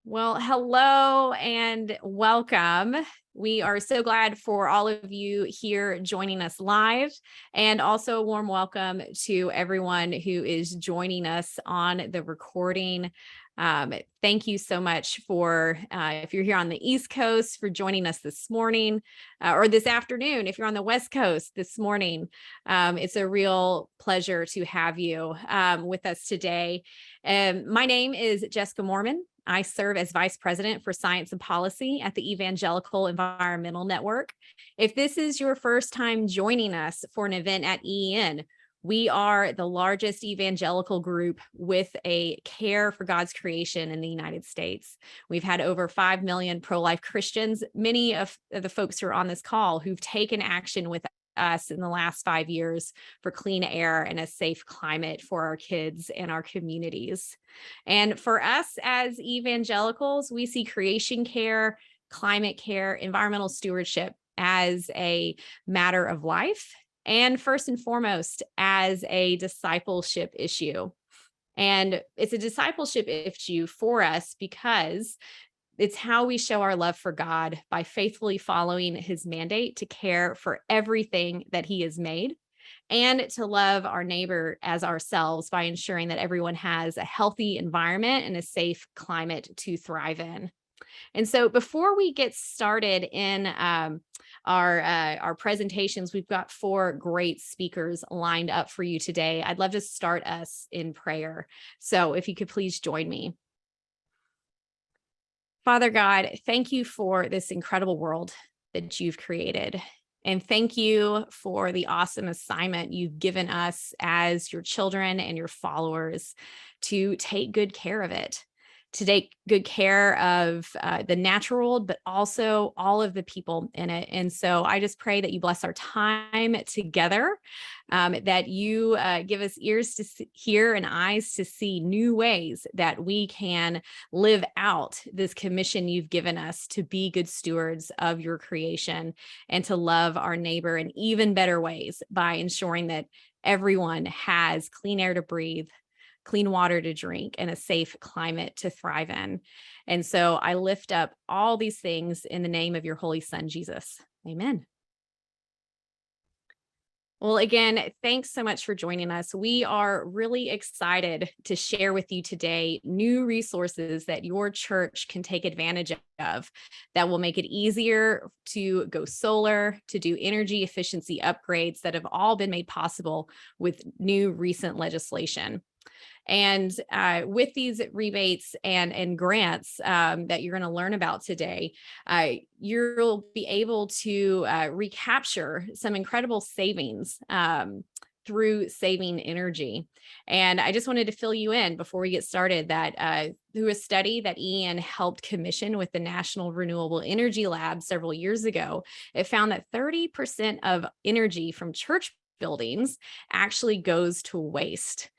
Well, hello and welcome. We are so glad for all of you here joining us live, and also a warm welcome to everyone who is joining us on the recording. Thank you so much for, if you're here on the East Coast, for joining us this morning or this afternoon. If you're on the West Coast this morning, it's a real pleasure to have you with us today. My name is Jessica Mormon. I serve as Vice President for Science and Policy at the Evangelical Environmental Network. If this is your first time joining us for an event at EEN, we are the largest evangelical group with a care for God's creation in the United States. We've had over 5 million pro-life Christians, many of the folks who are on this call who've taken action with us in the last 5 years for clean air and a safe climate for our kids and our communities. And for us as evangelicals, we see creation care, climate care, environmental stewardship as a matter of life, and first and foremost, as a discipleship issue. And it's a discipleship issue for us because it's how we show our love for God by faithfully following his mandate to care for everything that he has made and to love our neighbor as ourselves by ensuring that everyone has a healthy environment and a safe climate to thrive in. And so before we get started in our presentations, we've got 4 great speakers lined up for you today. I'd love to start us in prayer. So if you could please join me. Father God, thank you for this incredible world that you've created. And thank you for the awesome assignment you've given us as your children and your followers to take good care of it, to take good care of the natural world, but also all of the people in it. And so I just pray that you bless our time together, that you give us ears to hear and eyes to see new ways that we can live out this commission you've given us to be good stewards of your creation and to love our neighbor in even better ways by ensuring that everyone has clean air to breathe, clean water to drink, and a safe climate to thrive in. And so I lift up all these things in the name of your holy son, Jesus. Amen. Well, again, thanks so much for joining us. We are really excited to share with you today new resources that your church can take advantage of that will make it easier to go solar, to do energy efficiency upgrades that have all been made possible with new recent legislation. And with these rebates and grants that you're going to learn about today, you'll be able to recapture some incredible savings through saving energy. And I just wanted to fill you in before we get started that through a study that Ian helped commission with the National Renewable Energy Lab several years ago, it found that 30% of energy from church buildings actually goes to waste.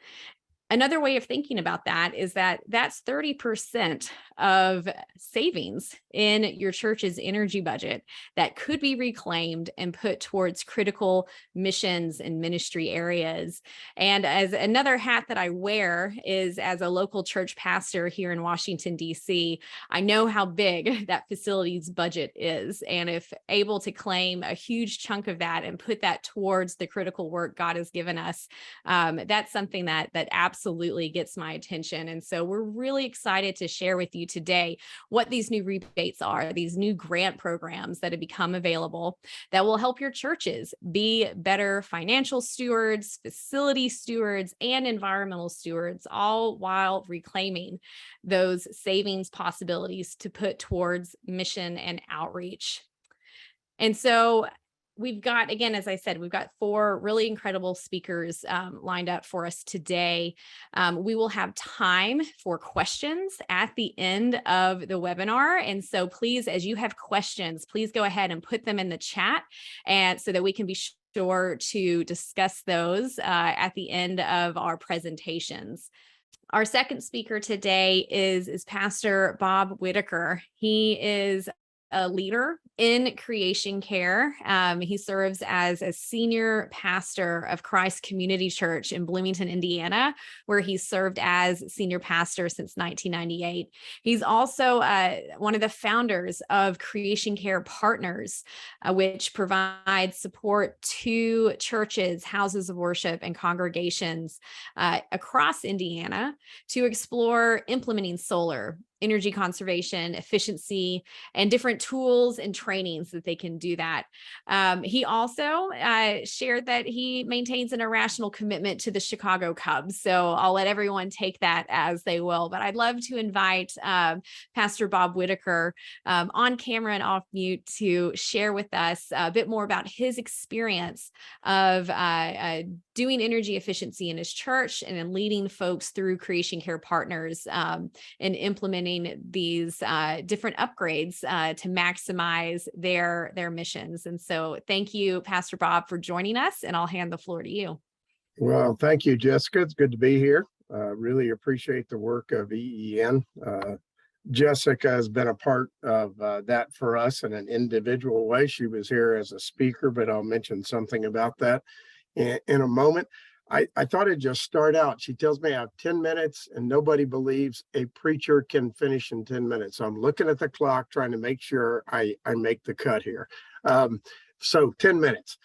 Another way of thinking about that is that that's 30% of savings in your church's energy budget that could be reclaimed and put towards critical missions and ministry areas. And as another hat that I wear is as a local church pastor here in Washington, D.C., I know how big that facility's budget is. And if able to claim a huge chunk of that and put that towards the critical work God has given us, that's something that absolutely gets my attention. And so we're really excited to share with you today what these new rebates are, these new grant programs that have become available that will help your churches be better financial stewards, facility stewards, and environmental stewards, all while reclaiming those savings possibilities to put towards mission and outreach. And so we've got, again, as I said, we've got 4 really incredible speakers lined up for us today. We will have time for questions at the end of the webinar. And so please, as you have questions, please go ahead and put them in the chat and so that we can be sure to discuss those at the end of our presentations. Our second speaker today is Pastor Bob Whitaker. He is a leader in creation care. He serves as a senior pastor of Christ Community Church in Bloomington, Indiana, where he's served as senior pastor since 1998. He's also one of the founders of Creation Care Partners, which provides support to churches, houses of worship, and congregations across Indiana to explore implementing solar, energy conservation, efficiency, and different tools and trainings that they can do that. He also shared that he maintains an irrational commitment to the Chicago Cubs. So I'll let everyone take that as they will. But I'd love to invite Pastor Bob Whitaker on camera and off mute to share with us a bit more about his experience of doing energy efficiency in his church and then leading folks through Creation Care Partners and implementing these different upgrades to maximize their missions. And so thank you, Pastor Bob, for joining us, and I'll hand the floor to you. Well, thank you, Jessica. It's good to be here. Really appreciate the work of EEN. Jessica has been a part of that for us in an individual way. She was here as a speaker, but I'll mention something about that in a moment. I thought I'd just start out. She tells me I have 10 minutes and nobody believes a preacher can finish in 10 minutes. So I'm looking at the clock, trying to make sure I make the cut here. So 10 minutes.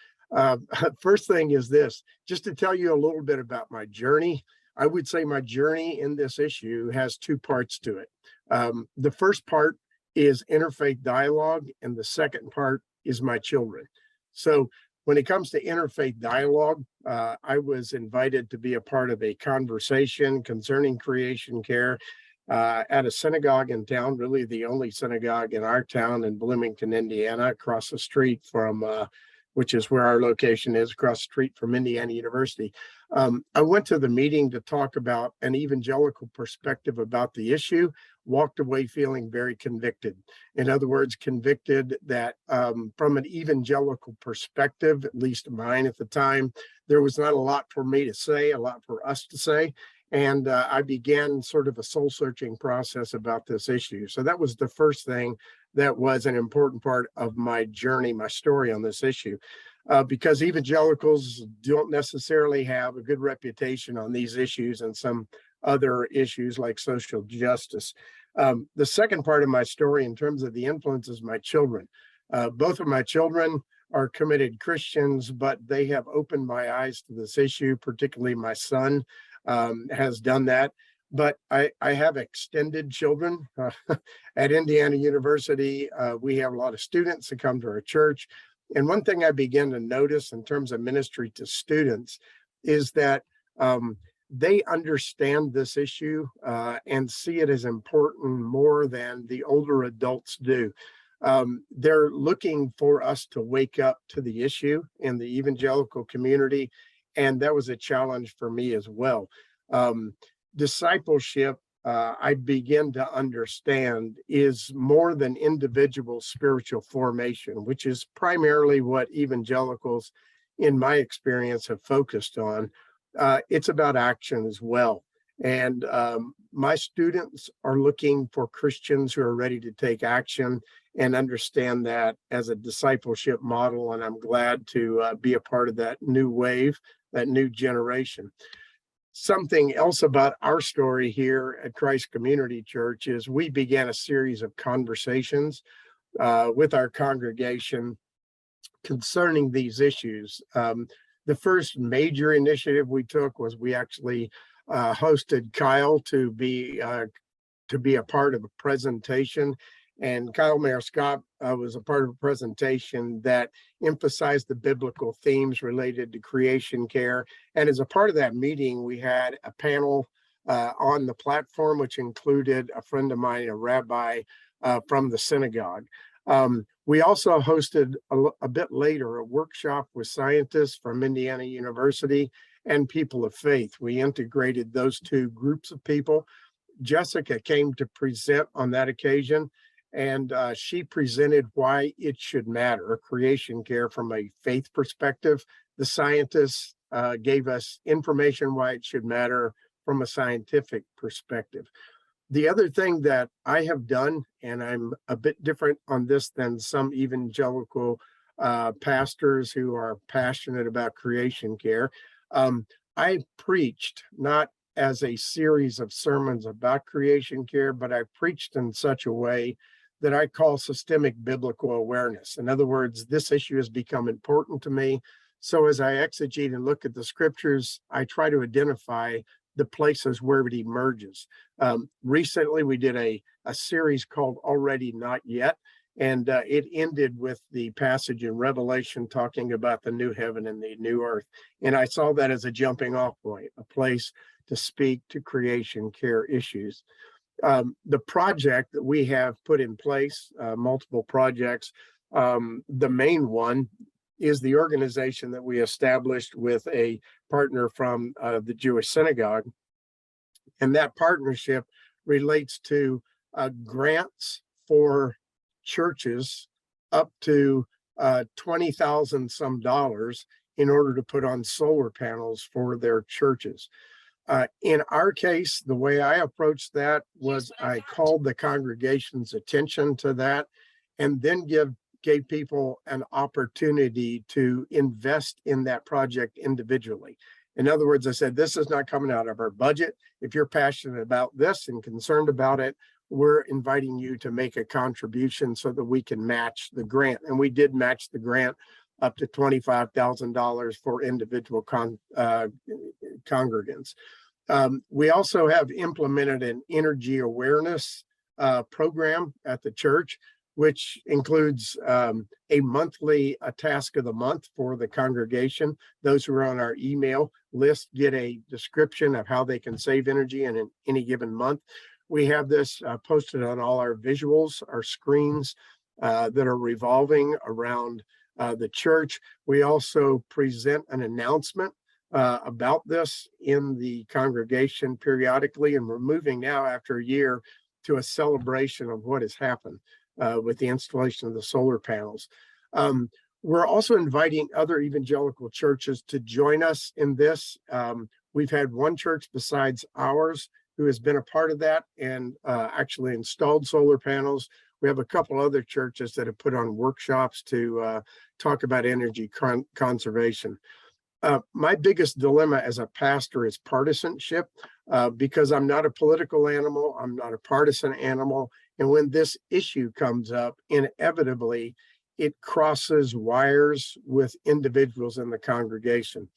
First thing is this, just to tell you a little bit about my journey. I would say my journey in this issue has two parts to it. The first part is interfaith dialogue, and the second part is my children. So when it comes to interfaith dialogue, I was invited to be a part of a conversation concerning creation care at a synagogue in town, really the only synagogue in our town in Bloomington, Indiana, across the street from, which is where our location is, across the street from Indiana University. I went to the meeting to talk about an evangelical perspective about the issue, walked away feeling very convicted. In other words, convicted that from an evangelical perspective, at least mine at the time, there was not a lot for me to say, a lot for us to say. And I began sort of a soul-searching process about this issue. So that was the first thing that was an important part of my journey, my story on this issue. Because evangelicals don't necessarily have a good reputation on these issues and some other issues like social justice. The second part of my story in terms of the influence is my children. Both of my children are committed Christians, but they have opened my eyes to this issue, particularly my son has done that. But I have extended children. At Indiana University, we have a lot of students that come to our church. And one thing I began to notice in terms of ministry to students is that they understand this issue and see it as important more than the older adults do. They're looking for us to wake up to the issue in the evangelical community. And that was a challenge for me as well. Discipleship, I begin to understand, is more than individual spiritual formation, which is primarily what evangelicals, in my experience, have focused on. It's about action as well. And my students are looking for Christians who are ready to take action and understand that as a discipleship model. And I'm glad to be a part of that new wave, that new generation. Something else about our story here at Christ Community Church is we began a series of conversations with our congregation concerning these issues. The first major initiative we took was we actually hosted Kyle to be a part of a presentation. And Kyle Mayer Scott was a part of a presentation that emphasized the biblical themes related to creation care. And as a part of that meeting, we had a panel on the platform, which included a friend of mine, a rabbi from the synagogue. We also hosted a bit later a workshop with scientists from Indiana University and people of faith. We integrated those two groups of people. Jessica came to present on that occasion, and she presented why it should matter, creation care from a faith perspective. The scientists gave us information why it should matter from a scientific perspective. The other thing that I have done, and I'm a bit different on this than some evangelical pastors who are passionate about creation care, I preached not as a series of sermons about creation care, but I preached in such a way that I call systemic biblical awareness. In other words, this issue has become important to me. So as I exegete and look at the scriptures, I try to identify the places where it emerges. Recently, we did a series called Already Not Yet, and it ended with the passage in Revelation talking about the new heaven and the new earth. And I saw that as a jumping off point, a place to speak to creation care issues. The project that we have put in place, multiple projects, the main one is the organization that we established with a partner from the Jewish synagogue. And that partnership relates to grants for churches up to 20,000 some dollars in order to put on solar panels for their churches. In our case, the way I approached that was I called the congregation's attention to that and then gave people an opportunity to invest in that project individually. In other words, I said, this is not coming out of our budget. If you're passionate about this and concerned about it, we're inviting you to make a contribution so that we can match the grant. And we did match the grant up to $25,000 for individual congregants. We also have implemented an energy awareness program at the church, which includes a monthly task of the month for the congregation. Those who are on our email list get a description of how they can save energy in any given month. We have this posted on all our visuals, our screens that are revolving around the church. We also present an announcement about this in the congregation periodically, and we're moving now after a year to a celebration of what has happened with the installation of the solar panels. We're also inviting other evangelical churches to join us in this. We've had one church besides ours who has been a part of that and actually installed solar panels. We have a couple other churches that have put on workshops to talk about energy conservation. My biggest dilemma as a pastor is partisanship, because I'm not a political animal, I'm not a partisan animal. And when this issue comes up, inevitably, it crosses wires with individuals in the congregation.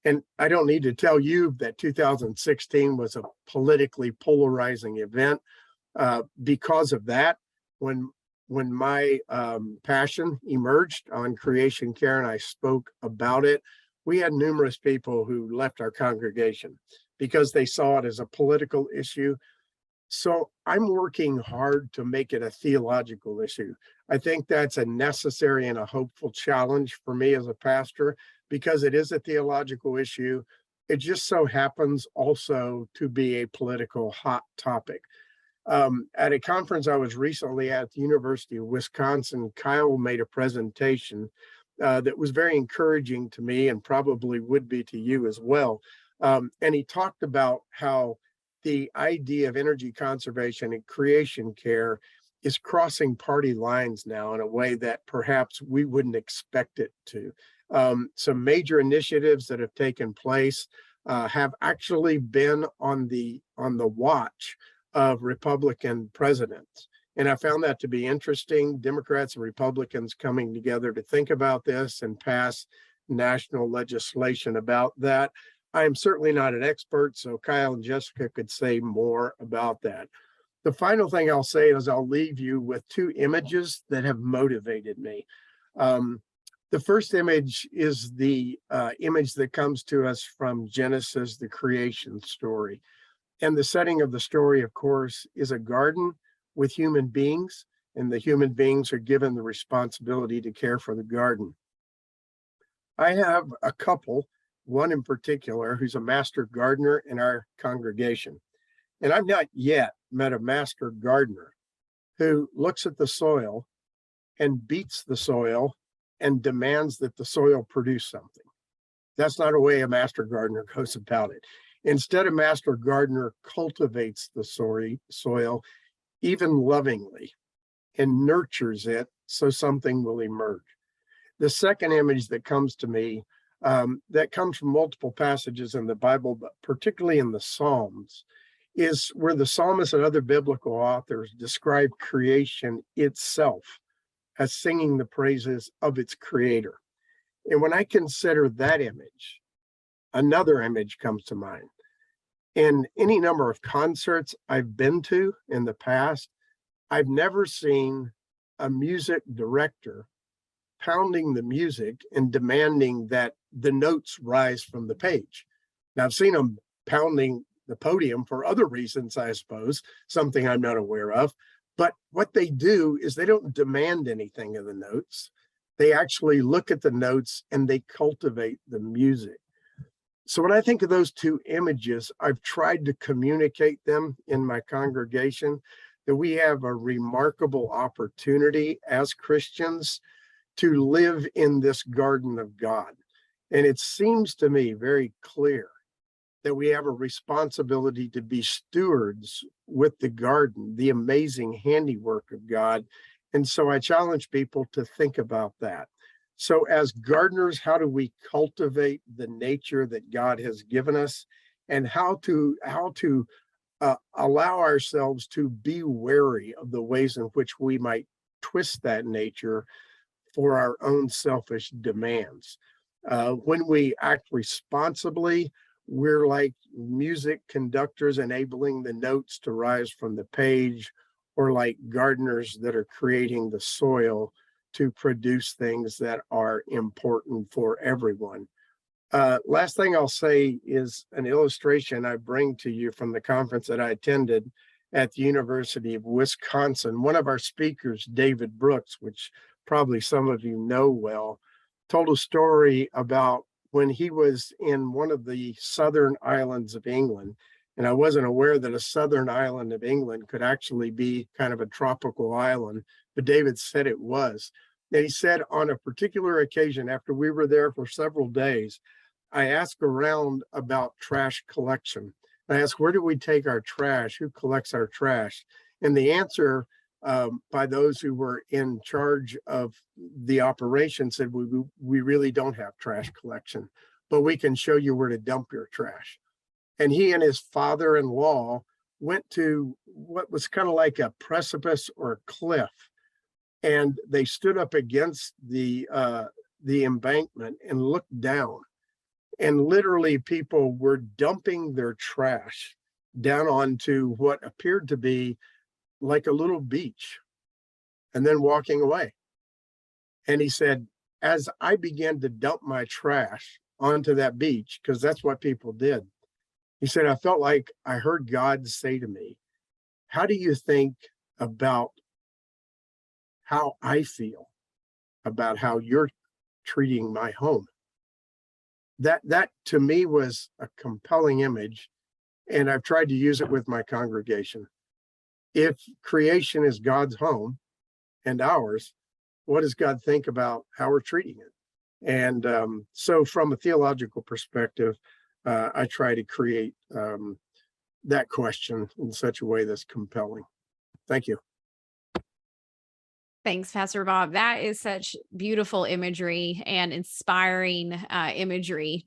And I don't need to tell you that 2016 was a politically polarizing event. Because of that, when my passion emerged on creation care and I spoke about it, we had numerous people who left our congregation because they saw it as a political issue. So I'm working hard to make it a theological issue. I think that's a necessary and a hopeful challenge for me as a pastor because it is a theological issue. It just so happens also to be a political hot topic. At a conference I was recently at the University of Wisconsin, Kyle made a presentation that was very encouraging to me and probably would be to you as well. And he talked about how the idea of energy conservation and creation care is crossing party lines now in a way that perhaps we wouldn't expect it to. Some major initiatives that have taken place have actually been on the watch of Republican presidents. And I found that to be interesting. Democrats and Republicans coming together to think about this and pass national legislation about that. I am certainly not an expert, so Kyle and Jessica could say more about that. The final thing I'll say is I'll leave you with two images that have motivated me. The first image is the image that comes to us from Genesis, the creation story. And the setting of the story, of course, is a garden with human beings, and the human beings are given the responsibility to care for the garden. I have a couple, one in particular, who's a master gardener in our congregation. And I've not yet met a master gardener who looks at the soil and beats the soil and demands that the soil produce something. That's not a way a master gardener goes about it. Instead, a master gardener cultivates the soil, even lovingly, and nurtures it so something will emerge. The second image that comes to me, that comes from multiple passages in the Bible, but particularly in the Psalms, is where the psalmist and other biblical authors describe creation itself as singing the praises of its creator. And when I consider that image, another image comes to mind. In any number of concerts I've been to in the past, I've never seen a music director pounding the music and demanding that the notes rise from the page. Now, I've seen them pounding the podium for other reasons, I suppose, something I'm not aware of. But what they do is they don't demand anything of the notes. They actually look at the notes and they cultivate the music. So when I think of those two images, I've tried to communicate them in my congregation, that we have a remarkable opportunity as Christians to live in this garden of God. And it seems to me very clear that we have a responsibility to be stewards with the garden, the amazing handiwork of God. And so I challenge people to think about that. So as gardeners, how do we cultivate the nature that God has given us, and how to allow ourselves to be wary of the ways in which we might twist that nature for our own selfish demands. When we act responsibly, we're like music conductors enabling the notes to rise from the page, or like gardeners that are creating the soil to produce things that are important for everyone. Last thing I'll say is an illustration I bring to you from the conference that I attended at the University of Wisconsin. One of our speakers, David Brooks, which probably some of you know well, told a story about when he was in one of the southern islands of England. And I wasn't aware that a southern island of England could actually be kind of a tropical island, but David said it was. And he said on a particular occasion, after we were there for several days, I asked around about trash collection. I asked, where do we take our trash? Who collects our trash? And the answer by those who were in charge of the operation said, we really don't have trash collection, but we can show you where to dump your trash. And he and his father-in-law went to what was kind of like a precipice or a cliff. And they stood up against the embankment and looked down. And literally people were dumping their trash down onto what appeared to be like a little beach, and then walking away. And he said, as I began to dump my trash onto that beach, because that's what people did, he said, I felt like I heard God say to me, how do you think about how I feel about how you're treating my home? That to me was a compelling image, and I've tried to use it with my congregation. If creation is God's home and ours, what does God think about how we're treating it? And so from a theological perspective, I try to create that question in such a way that's compelling. Thank you. Thanks, Pastor Bob. That is such beautiful imagery and inspiring imagery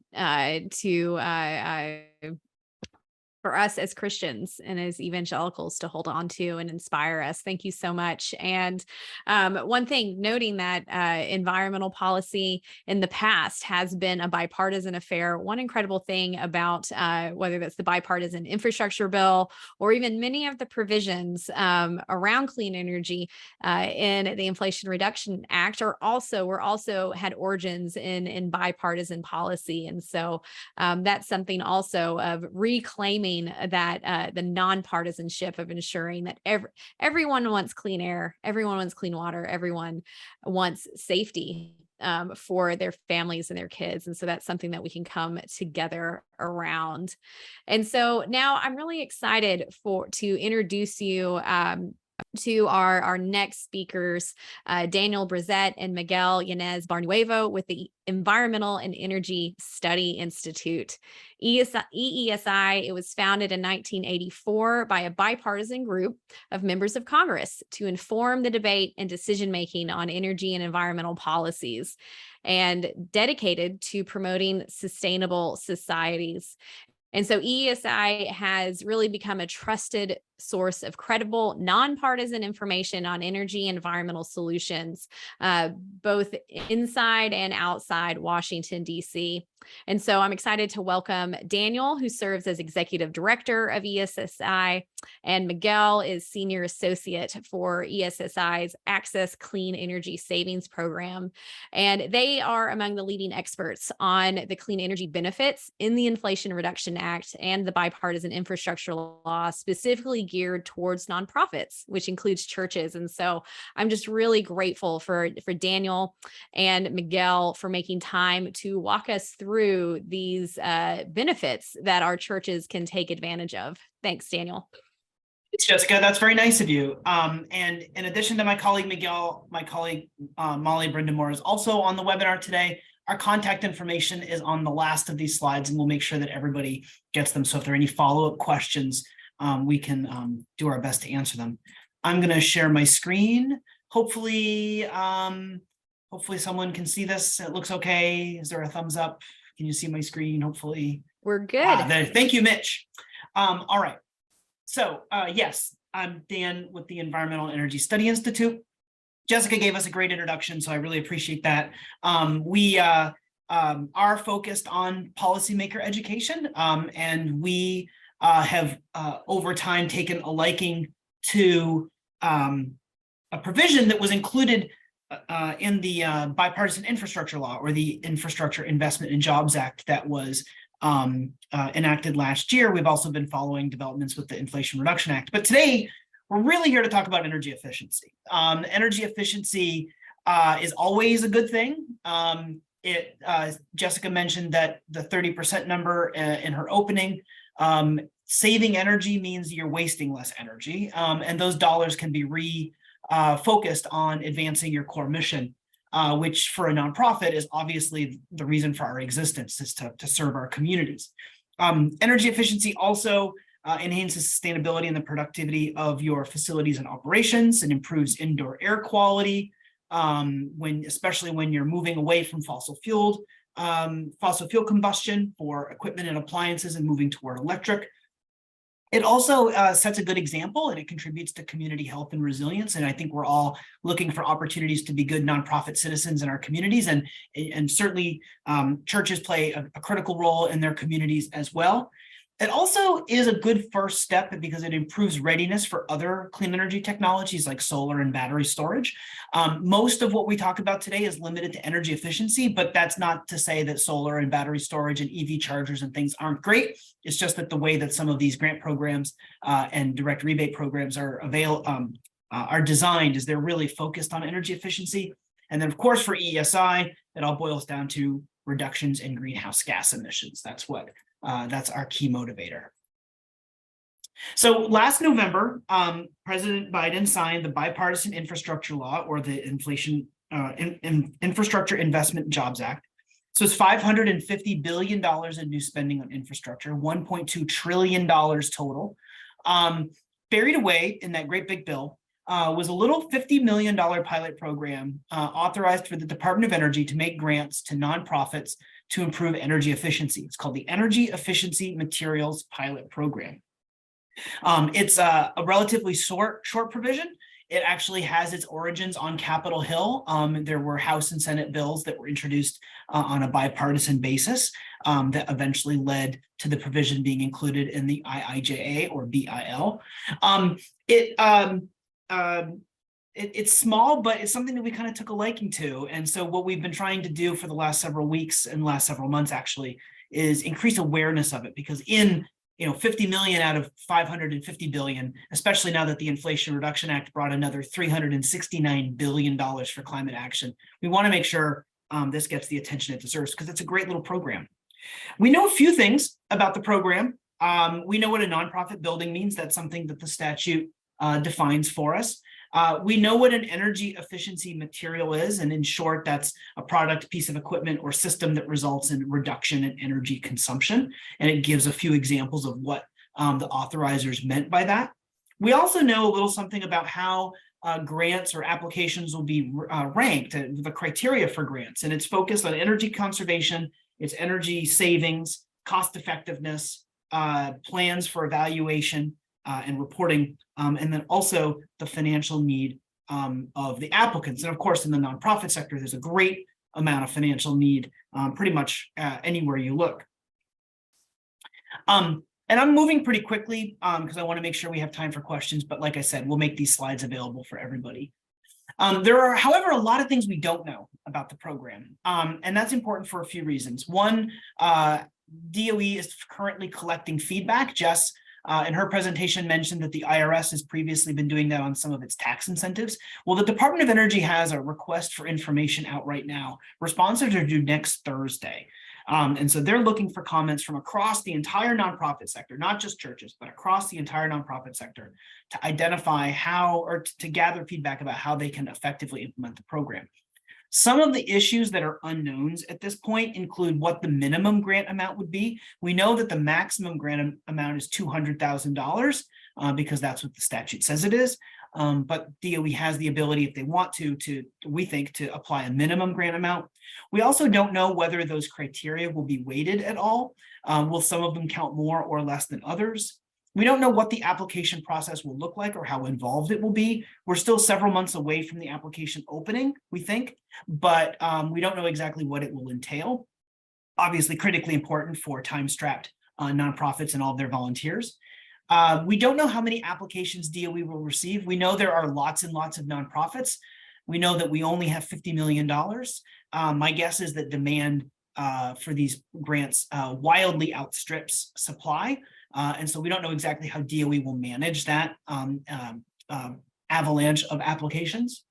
for us as Christians and as evangelicals to hold on to and inspire us. Thank you so much. And one thing, noting that environmental policy in the past has been a bipartisan affair. One incredible thing about whether that's the Bipartisan Infrastructure Bill or even many of the provisions around clean energy in the Inflation Reduction Act were also had origins in bipartisan policy. And so that's something also of reclaiming that the nonpartisanship of ensuring that everyone wants clean air, everyone wants clean water, everyone wants safety for their families and their kids. And so that's something that we can come together around. And so now I'm really excited to introduce you to our next speakers, Daniel Brizet and Miguel Yanez Barnuevo with the Environmental and Energy Study Institute. EESI, it was founded in 1984 by a bipartisan group of members of Congress to inform the debate and decision-making on energy and environmental policies, and dedicated to promoting sustainable societies. And so EESI has really become a trusted source of credible, nonpartisan information on energy and environmental solutions, both inside and outside Washington, D.C. And so I'm excited to welcome Daniel, who serves as Executive Director of EESI, and Miguel is Senior Associate for EESI's Access Clean Energy Savings Program. And they are among the leading experts on the clean energy benefits in the Inflation Reduction Act and the Bipartisan Infrastructure Law, specifically geared towards nonprofits, which includes churches. And so I'm just really grateful for Daniel and Miguel for making time to walk us through these benefits that our churches can take advantage of. Thanks, Daniel. Thanks, Jessica. That's very nice of you. And in addition to my colleague Miguel, my colleague Molly Brindamore is also on the webinar today. Our contact information is on the last of these slides, and we'll make sure that everybody gets them. So if there are any follow-up questions, we can do our best to answer them. I'm going to share my screen. Hopefully someone can see this. It looks okay. Is there a thumbs up? Can you see my screen? Hopefully. We're good. Thank you, Mitch. All right. So yes, I'm Dan with the Environmental Energy Study Institute. Jessica gave us a great introduction, so I really appreciate that. We are focused on policymaker education, and we have over time taken a liking to a provision that was included in the Bipartisan Infrastructure Law, or the Infrastructure Investment and Jobs Act, that was enacted last year. We've also been following developments with the Inflation Reduction Act. But today, we're really here to talk about energy efficiency. Energy efficiency is always a good thing. Jessica mentioned that the 30% number in her opening. Saving energy means you're wasting less energy, and those dollars can be focused on advancing your core mission, which for a nonprofit is obviously the reason for our existence, is to serve our communities. Energy efficiency also enhances sustainability and the productivity of your facilities and operations, and improves indoor air quality, especially when you're moving away from fossil fuel combustion for equipment and appliances and moving toward electric. It also sets a good example, and it contributes to community health and resilience. And I think we're all looking for opportunities to be good nonprofit citizens in our communities, and certainly churches play a critical role in their communities as well. It also is a good first step because it improves readiness for other clean energy technologies like solar and battery storage. Most of what we talk about today is limited to energy efficiency, but that's not to say that solar and battery storage and EV chargers and things aren't great. It's just that the way that some of these grant programs and direct rebate programs are designed is they're really focused on energy efficiency. And then, of course, for EESI, it all boils down to reductions in greenhouse gas emissions. That's our key motivator. So last November, President Biden signed the Bipartisan Infrastructure Law, or the Infrastructure Investment and Jobs Act. So it's $550 billion in new spending on infrastructure, $1.2 trillion total. Buried away in that great big bill was a little $50 million pilot program authorized for the Department of Energy to make grants to nonprofits to improve energy efficiency. It's called the Energy Efficiency Materials Pilot Program. It's a relatively short provision. It actually has its origins on Capitol Hill. There were House and Senate bills that were introduced on a bipartisan basis that eventually led to the provision being included in the IIJA, or BIL. It's small, but it's something that we kind of took a liking to. And so what we've been trying to do for the last several weeks and last several months actually is increase awareness of it, because in 50 million out of 550 billion, especially now that the Inflation Reduction Act brought another $369 billion for climate action, we want to make sure this gets the attention it deserves, because it's a great little program. We know a few things about the program. We know what a nonprofit building means. That's something that the statute defines for us. We know what an energy efficiency material is, and in short, that's a product, piece of equipment, or system that results in reduction in energy consumption. And it gives a few examples of what the authorizers meant by that. We also know a little something about how grants or applications will be ranked, the criteria for grants, and it's focused on energy conservation, it's energy savings, cost effectiveness, plans for evaluation and reporting, and then also the financial need of the applicants. And of course, in the nonprofit sector, there's a great amount of financial need pretty much anywhere you look. And I'm moving pretty quickly because I want to make sure we have time for questions. But like I said, we'll make these slides available for everybody. There are, however, a lot of things we don't know about the program. And that's important for a few reasons. One, DOE is currently collecting feedback. Jess, in her presentation, mentioned that the IRS has previously been doing that on some of its tax incentives. Well, the Department of Energy has a request for information out right now. Responses are due next Thursday. And so they're looking for comments from across the entire nonprofit sector, not just churches, but across the entire nonprofit sector to identify how, or to gather feedback about how they can effectively implement the program. Some of the issues that are unknowns at this point include what the minimum grant amount would be. We know that the maximum grant amount is $200,000 because that's what the statute says it is. But DOE has the ability, if they want to, we think, to apply a minimum grant amount. We also don't know whether those criteria will be weighted at all. Will some of them count more or less than others? We don't know what the application process will look like or how involved it will be. We're still several months away from the application opening, we think, but we don't know exactly what it will entail. Obviously, critically important for time-strapped nonprofits and all of their volunteers. We don't know how many applications DOE will receive. We know there are lots and lots of nonprofits. We know that we only have $50 million. My guess is that demand for these grants wildly outstrips supply. And so we don't know exactly how DOE will manage that avalanche of applications.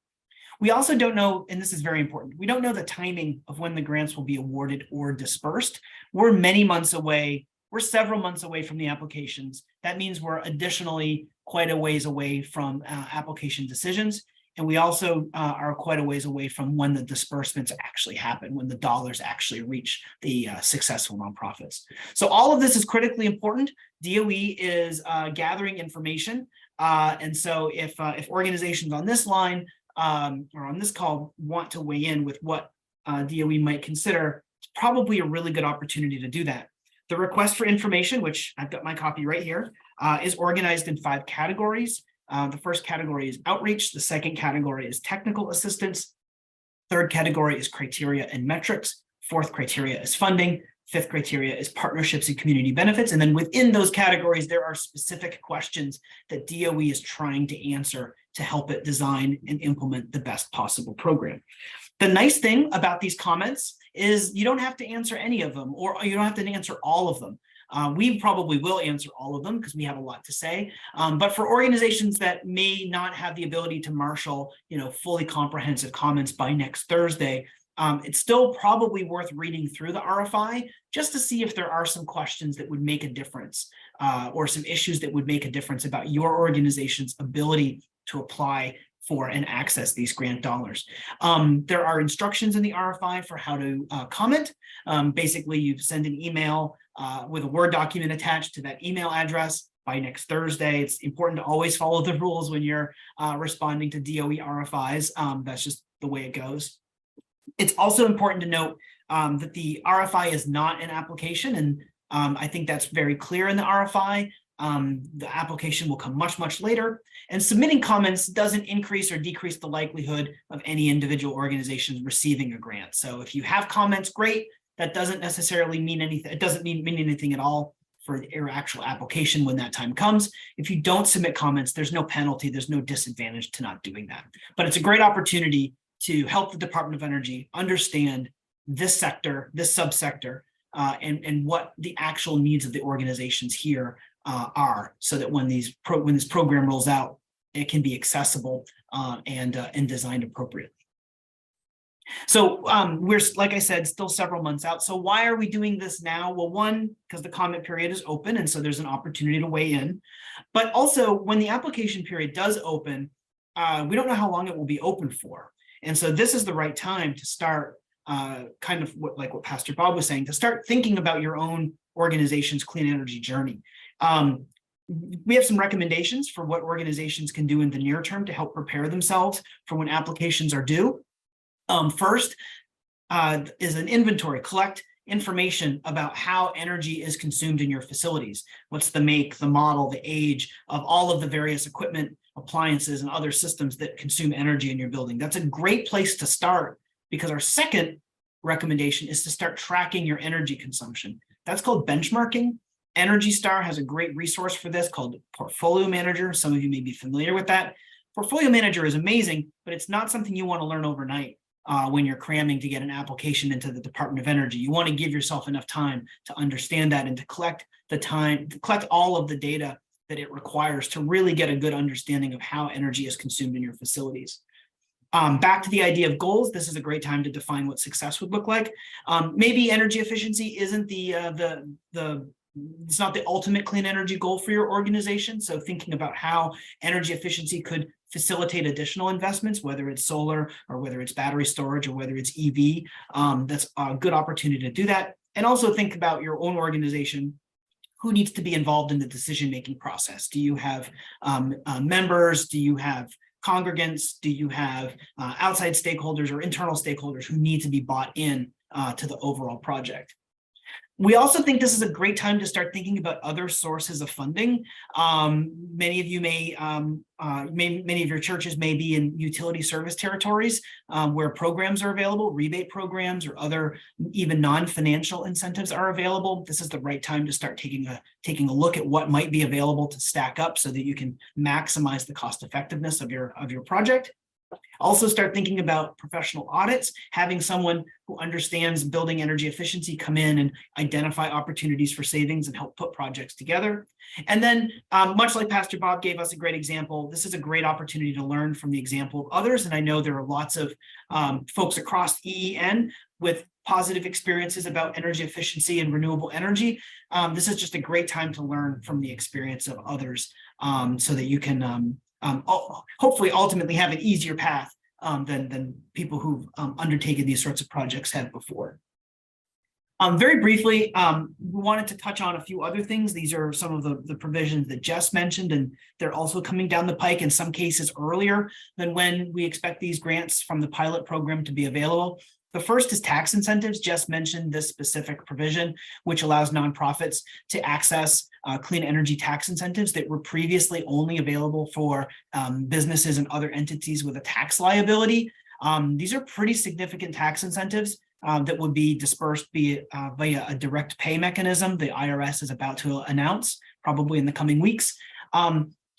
We also don't know, and this is very important, we don't know the timing of when the grants will be awarded or dispersed. We're many months away. We're several months away from the applications. That means we're additionally quite a ways away from application decisions. And we also are quite a ways away from when the disbursements actually happen, when the dollars actually reach the successful nonprofits. So all of this is critically important. DOE is gathering information. And so if organizations on this line or on this call want to weigh in with what DOE might consider, it's probably a really good opportunity to do that. The request for information, which I've got my copy right here, is organized in 5 categories. The first category is outreach. The second category is technical assistance. Third category is criteria and metrics. Fourth criteria is funding. Fifth criteria is partnerships and community benefits. And then within those categories, there are specific questions that DOE is trying to answer to help it design and implement the best possible program. The nice thing about these comments is you don't have to answer any of them, or you don't have to answer all of them. We probably will answer all of them because we have a lot to say. But for organizations that may not have the ability to marshal, fully comprehensive comments by next Thursday, it's still probably worth reading through the RFI just to see if there are some questions that would make a difference or some issues that would make a difference about your organization's ability to apply for and access these grant dollars. There are instructions in the RFI for how to comment. Basically, you send an email with a Word document attached to that email address by next Thursday. It's important to always follow the rules when you're responding to DOE RFIs. That's just the way it goes. It's also important to note that the RFI is not an application, and I think that's very clear in the RFI. The application will come much, much later, and submitting comments doesn't increase or decrease the likelihood of any individual organizations receiving a grant. So if you have comments, great. That doesn't necessarily mean anything. It doesn't mean anything at all for your actual application when that time comes. If you don't submit comments, there's no penalty. There's no disadvantage to not doing that. But it's a great opportunity to help the Department of Energy understand this sector, this subsector, and what the actual needs of the organizations here are, so that when this program rolls out, it can be accessible and designed appropriately. So we're, like I said, still several months out. So why are we doing this now? Well, one, because the comment period is open, and so there's an opportunity to weigh in. But also, when the application period does open, we don't know how long it will be open for. And so this is the right time to start kind of like what Pastor Bob was saying, to start thinking about your own organization's clean energy journey. We have some recommendations for what organizations can do in the near term to help prepare themselves for when applications are due. First is an inventory. Collect information about how energy is consumed in your facilities. What's the make, the model, the age of all of the various equipment, appliances, and other systems that consume energy in your building. That's a great place to start, because our second recommendation is to start tracking your energy consumption. That's called benchmarking. Energy Star has a great resource for this called Portfolio Manager. Some of you may be familiar with that. Portfolio Manager is amazing, but it's not something you want to learn overnight. When you're cramming to get an application into the Department of Energy, you want to give yourself enough time to understand that and to collect all of the data that it requires to really get a good understanding of how energy is consumed in your facilities. Back to the idea of goals, this is a great time to define what success would look like. Maybe energy efficiency isn't it's not the ultimate clean energy goal for your organization. So thinking about how energy efficiency could facilitate additional investments, whether it's solar or whether it's battery storage or whether it's EV, that's a good opportunity to do that. And also think about your own organization. Who needs to be involved in the decision-making process? Do you have members? Do you have congregants? Do you have outside stakeholders or internal stakeholders who need to be bought in to the overall project? We also think this is a great time to start thinking about other sources of funding. Many of you many of your churches may be in utility service territories where programs are available, rebate programs or other even non-financial incentives are available. This is the right time to start taking a look at what might be available to stack up so that you can maximize the cost effectiveness of your project. Also start thinking about professional audits, having someone who understands building energy efficiency come in and identify opportunities for savings and help put projects together. And then much like Pastor Bob gave us a great example, this is a great opportunity to learn from the example of others. And I know there are lots of folks across EEN with positive experiences about energy efficiency and renewable energy. This is just a great time to learn from the experience of others so that you can hopefully ultimately have an easier path than people who've undertaken these sorts of projects have before. Very briefly, we wanted to touch on a few other things. These are some of the provisions that Jess mentioned, and they're also coming down the pike in some cases earlier than when we expect these grants from the pilot program to be available. The first is tax incentives. Jess mentioned this specific provision, which allows nonprofits to access clean energy tax incentives that were previously only available for businesses and other entities with a tax liability. These are pretty significant tax incentives that would be dispersed via a direct pay mechanism the IRS is about to announce probably in the coming weeks.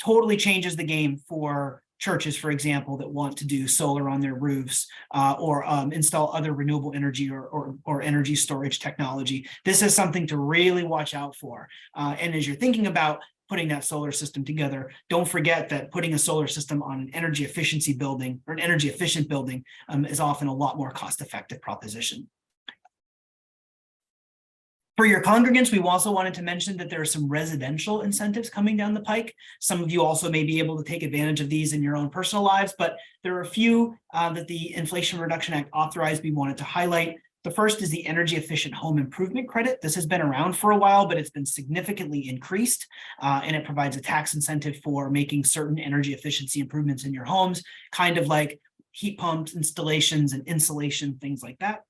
Totally changes the game for churches, for example, that want to do solar on their roofs or install other renewable energy or energy storage technology. This is something to really watch out for. And as you're thinking about putting that solar system together, don't forget that putting a solar system on an energy efficiency building or an energy efficient building is often a lot more cost-effective proposition. For your congregants, we also wanted to mention that there are some residential incentives coming down the pike. Some of you also may be able to take advantage of these in your own personal lives, but there are a few that the Inflation Reduction Act authorized we wanted to highlight. The first is the Energy Efficient Home Improvement Credit. This has been around for a while, but it's been significantly increased, and it provides a tax incentive for making certain energy efficiency improvements in your homes, kind of like heat pumps, installations, and insulation, things like that.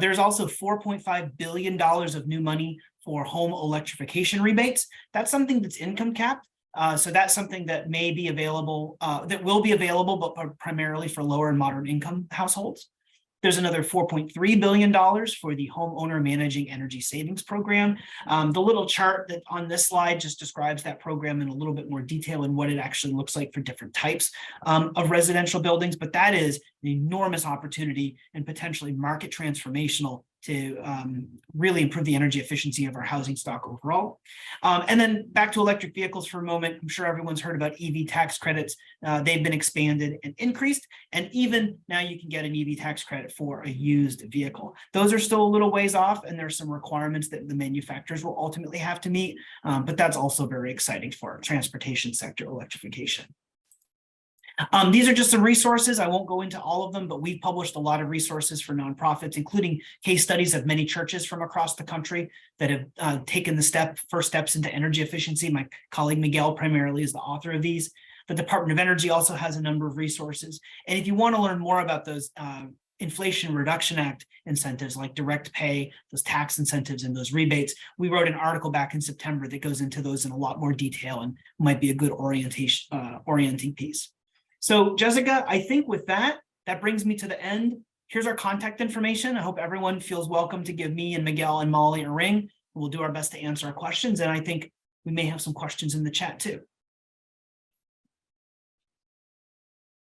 There's also $4.5 billion of new money for home electrification rebates. That's something that's income capped. So that's something that may be available, that will be available, but primarily for lower and moderate income households. There's another $4.3 billion for the homeowner managing energy savings program. The little chart that on this slide just describes that program in a little bit more detail and what it actually looks like for different types of residential buildings. But that is an enormous opportunity and potentially market transformational really improve the energy efficiency of our housing stock overall. And then back to electric vehicles for a moment. I'm sure everyone's heard about EV tax credits. They've been expanded and increased, and even now you can get an EV tax credit for a used vehicle. Those are still a little ways off, and there's some requirements that the manufacturers will ultimately have to meet, but that's also very exciting for transportation sector electrification. These are just some resources. I won't go into all of them, but we've published a lot of resources for nonprofits, including case studies of many churches from across the country that have taken the first steps into energy efficiency. My colleague Miguel primarily is the author of these. The Department of Energy also has a number of resources. And if you want to learn more about those Inflation Reduction Act incentives like direct pay, those tax incentives and those rebates, we wrote an article back in September that goes into those in a lot more detail and might be a good orienting piece. So Jessica, I think with that brings me to the end. Here's our contact information. I hope everyone feels welcome to give me and Miguel and Molly a ring. We'll do our best to answer our questions. And I think we may have some questions in the chat too.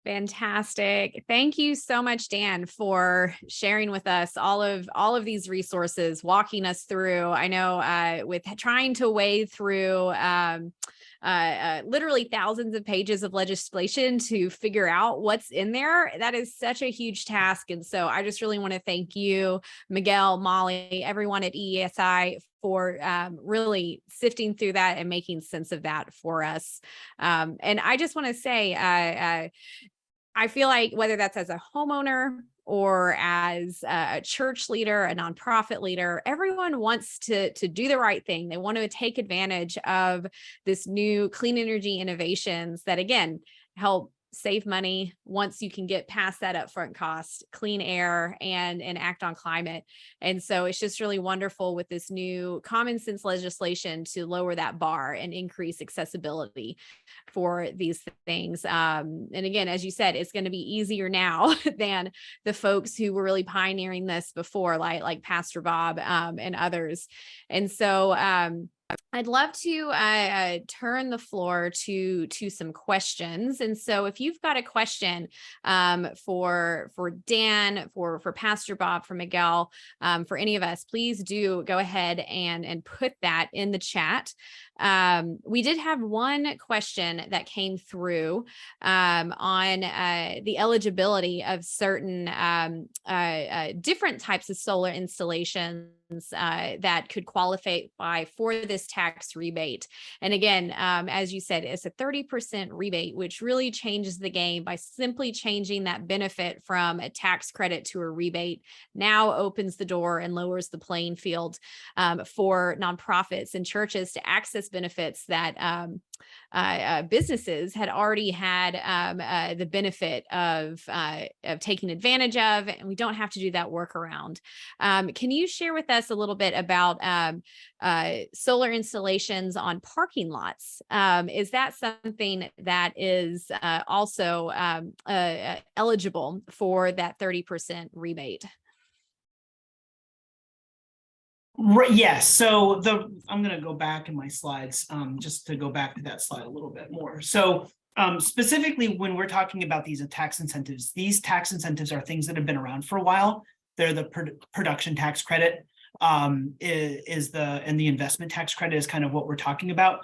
Fantastic. Thank you so much, Dan, for sharing with us all of these resources, walking us through. I know with trying to wade through literally thousands of pages of legislation to figure out what's in there, that is such a huge task. And so I just really want to thank you, Miguel, Molly, everyone at EESI for really sifting through that and making sense of that for us. And I just want to say, I feel like whether that's as a homeowner or as a church leader, a nonprofit leader, everyone wants to do the right thing. They want to take advantage of this new clean energy innovations that, again, help save money once you can get past that upfront cost, clean air, and act on climate. And so it's just really wonderful with this new common sense legislation to lower that bar and increase accessibility for these things. And again, as you said, it's going to be easier now than the folks who were really pioneering this before, like Pastor Bob and others. And so I'd love to turn the floor to some questions. And so if you've got a question for Dan, for Pastor Bob, for Miguel, for any of us, please do go ahead and put that in the chat. We did have one question that came through on the eligibility of certain different types of solar installations that could qualify for this tax rebate. And again, as you said, it's a 30% rebate, which really changes the game by simply changing that benefit from a tax credit to a rebate. Now opens the door and lowers the playing field for nonprofits and churches to access benefits that businesses had already had the benefit of taking advantage of, and we don't have to do that workaround. Can you share with us a little bit about solar installations on parking lots? Is that something that is also eligible for that 30% rebate? Right, yes. So I'm going to go back in my slides just to go back to that slide a little bit more. So specifically, when we're talking about these tax incentives are things that have been around for a while. They're the production tax credit and the investment tax credit is kind of what we're talking about.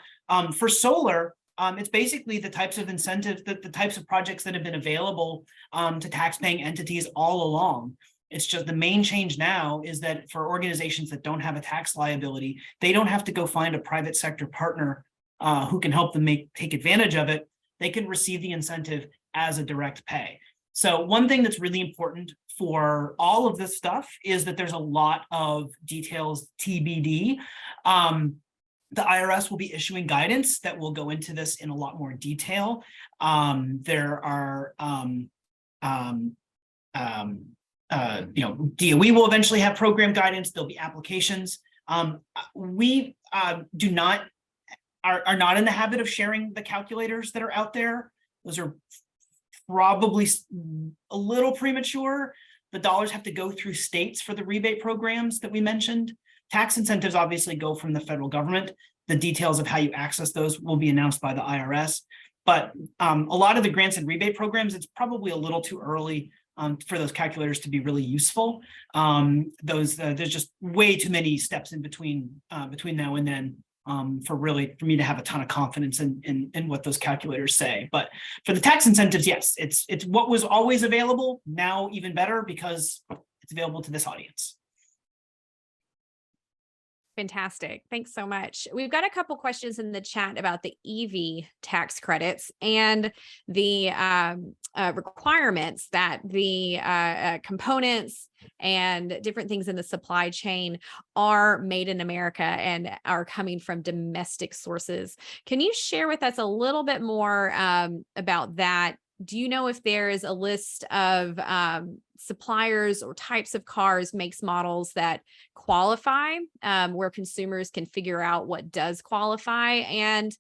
For solar, it's basically the types of incentives, the types of projects that have been available to tax-paying entities all along. It's just the main change now is that for organizations that don't have a tax liability, they don't have to go find a private sector partner who can help them take advantage of it. They can receive the incentive as a direct pay. So one thing that's really important for all of this stuff is that there's a lot of details TBD. The IRS will be issuing guidance that will go into this in a lot more detail. There are DOE will eventually have program guidance. There'll be applications. We are not in the habit of sharing the calculators that are out there. Those are probably a little premature. The dollars have to go through states for the rebate programs that we mentioned. Tax incentives obviously go from the federal government. The details of how you access those will be announced by the IRS. But a lot of the grants and rebate programs, it's probably a little too early for those calculators to be really useful. There's just way too many steps in between now and then for me to have a ton of confidence in what those calculators say. But for the tax incentives, yes, it's what was always available, now even better because it's available to this audience. Fantastic. Thanks so much. We've got a couple questions in the chat about the EV tax credits and the requirements that the components and different things in the supply chain are made in America and are coming from domestic sources. Can you share with us a little bit more about that? Do you know if there is a list of suppliers or types of cars, makes, models that qualify, where consumers can figure out what does qualify? And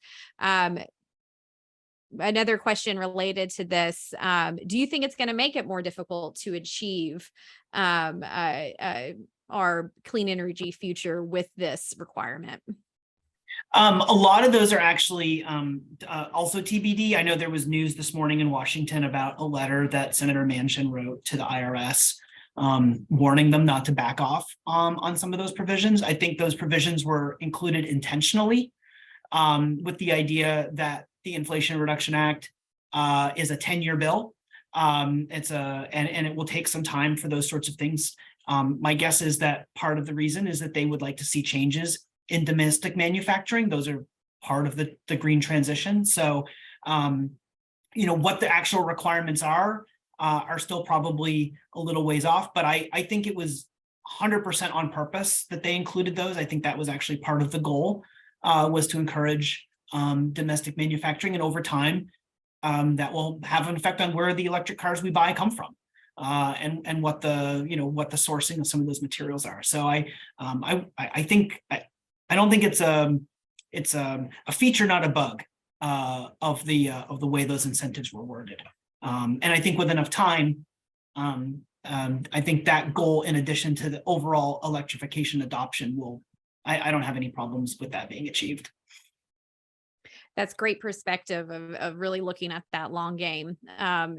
another question related to this, do you think it's going to make it more difficult to achieve our clean energy future with this requirement? A lot of those are actually also TBD. I know there was news this morning in Washington about a letter that Senator Manchin wrote to the IRS, warning them not to back off on some of those provisions. I think those provisions were included intentionally with the idea that the Inflation Reduction Act is a 10-year bill. And it will take some time for those sorts of things. My guess is that part of the reason is that they would like to see changes in domestic manufacturing. Those are part of the green transition. So, what the actual requirements are still probably a little ways off, but I think it was 100% on purpose that they included those. I think that was actually part of the goal, was to encourage domestic manufacturing, and over time, that will have an effect on where the electric cars we buy come from. And what the sourcing of some of those materials are. So I don't think it's a feature, not a bug, of the way those incentives were worded. And I think with enough time, I think that goal, in addition to the overall electrification adoption, I don't have any problems with that being achieved. That's great perspective of really looking at that long game.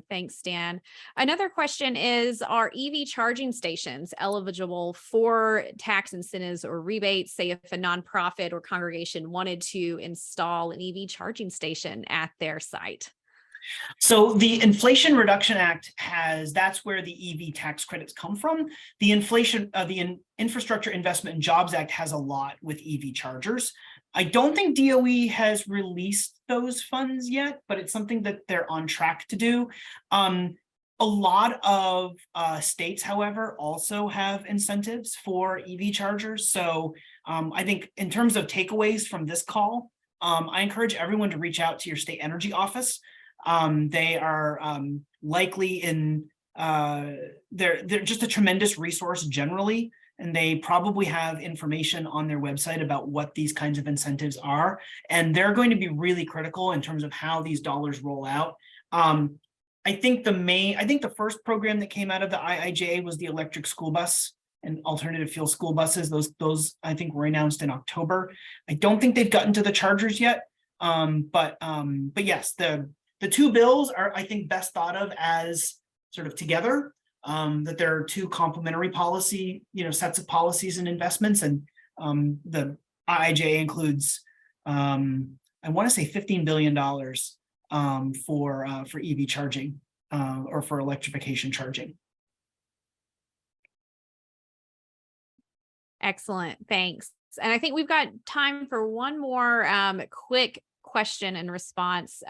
Thanks, Dan. Another question is, are EV charging stations eligible for tax incentives or rebates, say if a nonprofit or congregation wanted to install an EV charging station at their site? So the Inflation Reduction Act that's where the EV tax credits come from. The Infrastructure Investment and Jobs Act has a lot with EV chargers. I don't think DOE has released those funds yet, but it's something that they're on track to do. A lot of states, however, also have incentives for EV chargers. So I think in terms of takeaways from this call, I encourage everyone to reach out to your state energy office. They are likely they're just a tremendous resource generally, and they probably have information on their website about what these kinds of incentives are. And they're going to be really critical in terms of how these dollars roll out. I think the first program that came out of the IIJA was the electric school bus and alternative fuel school buses. Those I think were announced in October. I don't think they've gotten to the chargers yet. But yes, the two bills are, I think, best thought of as sort of together, that there are two complementary policy, sets of policies and investments. And the IIJA includes, I want to say $15 billion for EV charging or for electrification charging. Excellent. Thanks. And I think we've got time for one more quick question and response.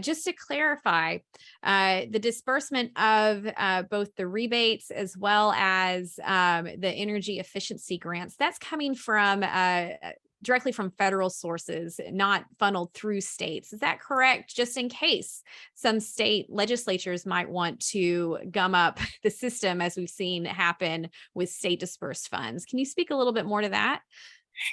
Just to clarify, the disbursement of both the rebates as well as the energy efficiency grants, that's coming from directly from federal sources, not funneled through states. Is that correct? Just in case some state legislatures might want to gum up the system, as we've seen happen with state dispersed funds. Can you speak a little bit more to that?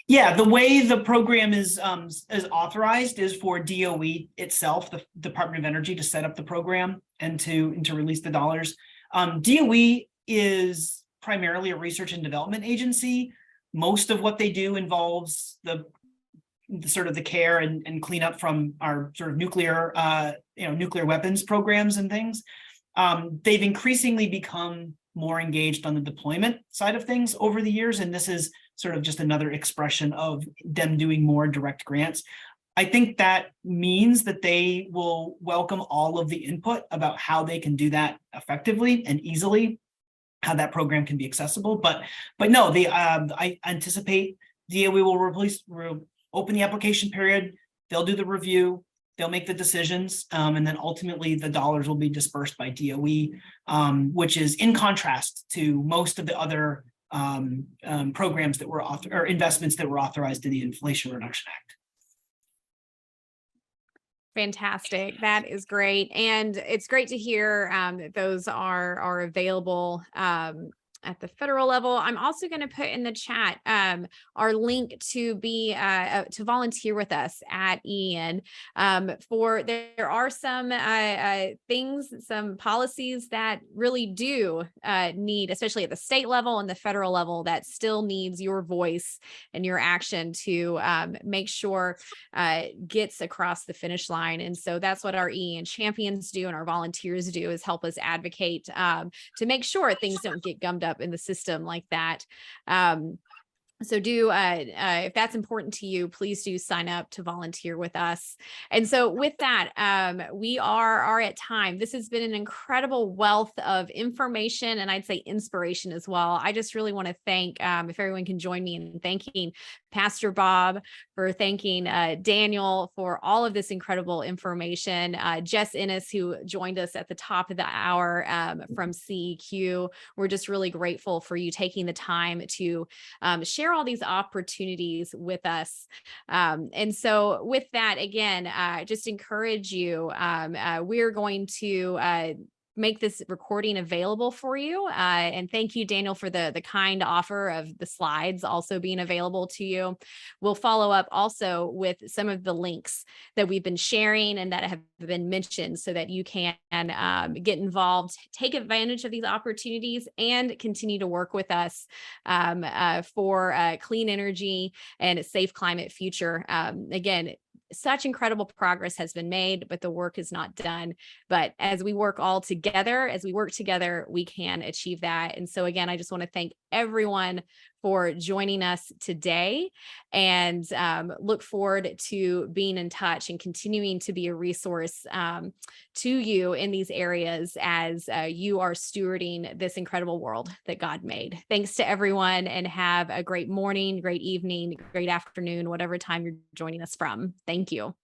Yeah, the way the program is authorized is for DOE itself, the Department of Energy, to set up the program and to release the dollars. DOE is primarily a research and development agency. Most of what they do involves the sort of the care and cleanup from our sort of nuclear weapons programs and things. They've increasingly become more engaged on the deployment side of things over the years, and this is sort of just another expression of them doing more direct grants. I think that means that they will welcome all of the input about how they can do that effectively and easily, how that program can be accessible. But no, I anticipate DOE will open the application period. They'll do the review. They'll make the decisions, and then ultimately the dollars will be dispersed by DOE, which is in contrast to most of the other programs that were or investments that were authorized in the Inflation Reduction Act. Fantastic. That is great. And it's great to hear that those are available at the federal level. I'm also going to put in the chat our link to be to volunteer with us at EEN. For there are some things, some policies that really do need, especially at the state level and the federal level, that still needs your voice and your action to make sure gets across the finish line. And so that's what our EEN champions do and our volunteers do, is help us advocate to make sure things don't get gummed up in the system like that. So if that's important to you, please do sign up to volunteer with us. And so with that, we are at time. This has been an incredible wealth of information, and I'd say inspiration as well. I just really want to thank, if everyone can join me in thanking Pastor Bob, for thanking Daniel for all of this incredible information, Jess Innes, who joined us at the top of the hour from CEQ. We're just really grateful for you taking the time to share all these opportunities with us. And so with that, again, just encourage you, we're going to make this recording available for you. And thank you, Daniel, for the kind offer of the slides also being available to you. We'll follow up also with some of the links that we've been sharing and that have been mentioned, so that you can get involved, take advantage of these opportunities, and continue to work with us for clean energy and a safe climate future. Again, such incredible progress has been made, but the work is not done. But as we work all together, we can achieve that. And so again, I just want to thank everyone for joining us today, and look forward to being in touch and continuing to be a resource to you in these areas as you are stewarding this incredible world that God made. Thanks to everyone, and have a great morning, great evening, great afternoon, whatever time you're joining us from. Thank you.